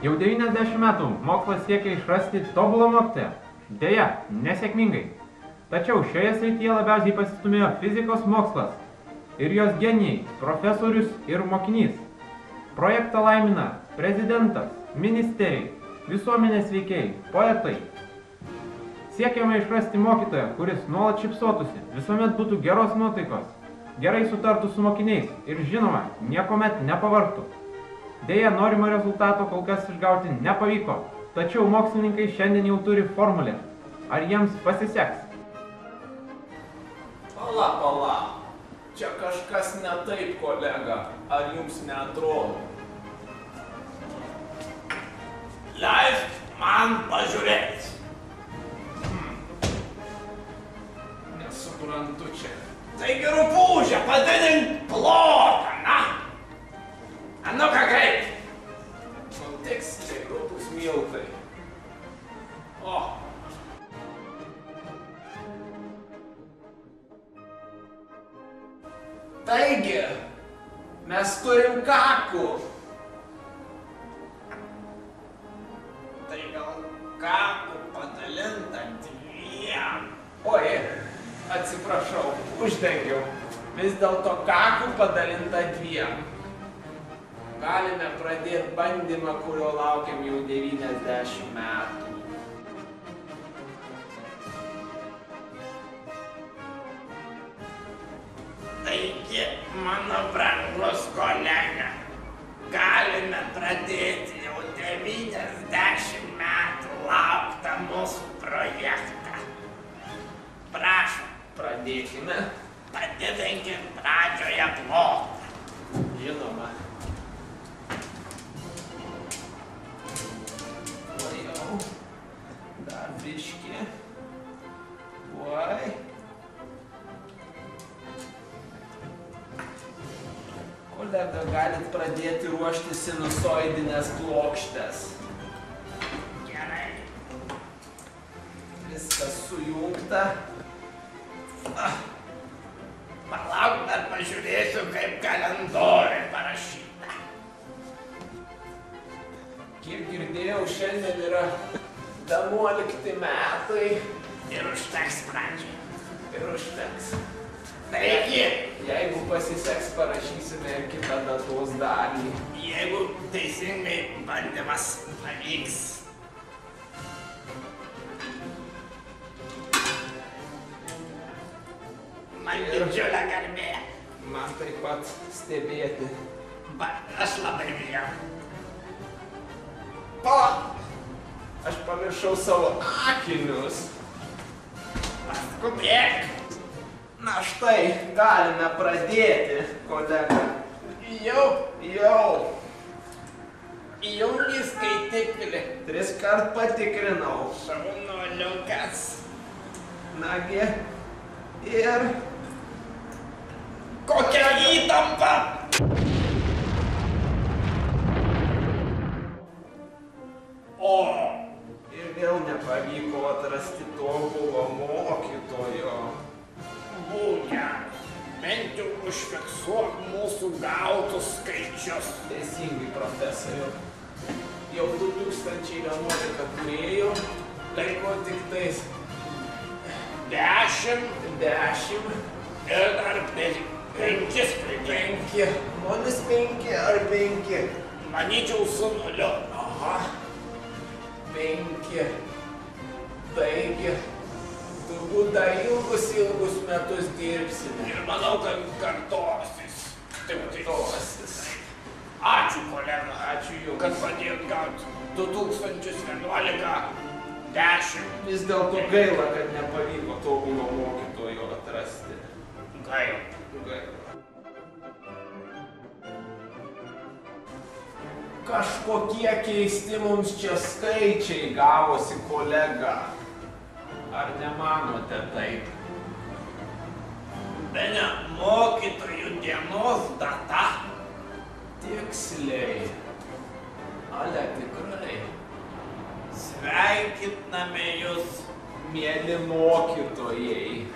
Jau 90 metų mokslas siekia išrasti tobulą mokytoją. Deja, nesėkmingai. Tačiau šioje srityje labiausiai pasistumėjo fizikos mokslas ir jos genijai, profesorius ir mokinys. Projektą laimina prezidentas, ministeriai, visuomenės veikėjai, poetai. Siekiama išrasti mokytoją, kuris nuolat šypsotųsi, visuomet būtų geros nuotaikos, gerai sutartų su mokiniais ir žinoma, niekuomet nepavargtų. Deja, norimo rezultato kol kas išgauti nepavyko, tačiau mokslininkai šiandien jau turi formulę. Ar jiems pasiseks? Pala. Čia kažkas ne taip, kolega. Ar jums neatrodo? Leisk man pažiūrėti. Nesuprantu čia. Taigi rupūžė, padidink plotą, na? Nu ką kaip? Tiksliai, rupūs miltai. O. Taigi, mes turim kakų. Tai gal kakų padalinta dviem. Oi, atsiprašau, uždengiau. Vis dėlto kakų padalinta dviem. Galime pradėti bandymą, kurio laukiam jau 90 metų. Taigi, mano brangus kolega, galime pradėti jau 90 metų lauktą mūsų projektą. Prašom, Pradėkime. padidinkim pradžioje plotą. Žinoma. Jau. Dar biškį. Oi. Kolega, galit pradėti ruošti sinusoidinės plokštės. Gerai. Viskas sujungta. Palauk, dar pažiūrėsiu, kaip kalendoriui parašyta. Kiek girdėjau, šiandien yra 11 metai. Ir užteks pradžiai. Ir užteks. Taigi, Jeigu pasiseks, parašysime ir kitą datos dalį. jeigu teisingai bandymas pavyks. Man didžiulė garbė. Man taip pat stebėti. Aš labai bijau. Palauk! Aš pamiršau savo akinius. Paskubėk. Na štai, galime pradėti, kolega. Jau. Įjungi skaitiklį. 3 kart patikrinau. Šaunuoliukas. Nagi. Ir... Kokia įtampa! O, Ir vėl nepavyko atrasti tobulo mokytojo. būkia. Bent jau užfiksuok mūsų gautus skaičius. Teisingai, profesoriu. Jau 2011 turėjau, liko tik tais 10 10, ir dar 5 pridėk. 5, -5 ar 5. Manyčiau su nuliu. Aha, 5. Taigi, turbūt dar ilgus metus dirbsime. Ir manau, kad kartosis. Kartosis. Ačiū, kolega. Ačiū jums. Kad padėjot gauti 2011 10. Vis dėlto gaila, kad nepavyko tobulo mokytojo atrasti. Gaila. Gaila. Kažkokie keisti mums čia skaičiai gavosi, kolega. Ar nemanote taip? Bene mokytojų dienos data. Tiksliai. Ale tikrai. Sveikiname jūs. Mieli mokytojai.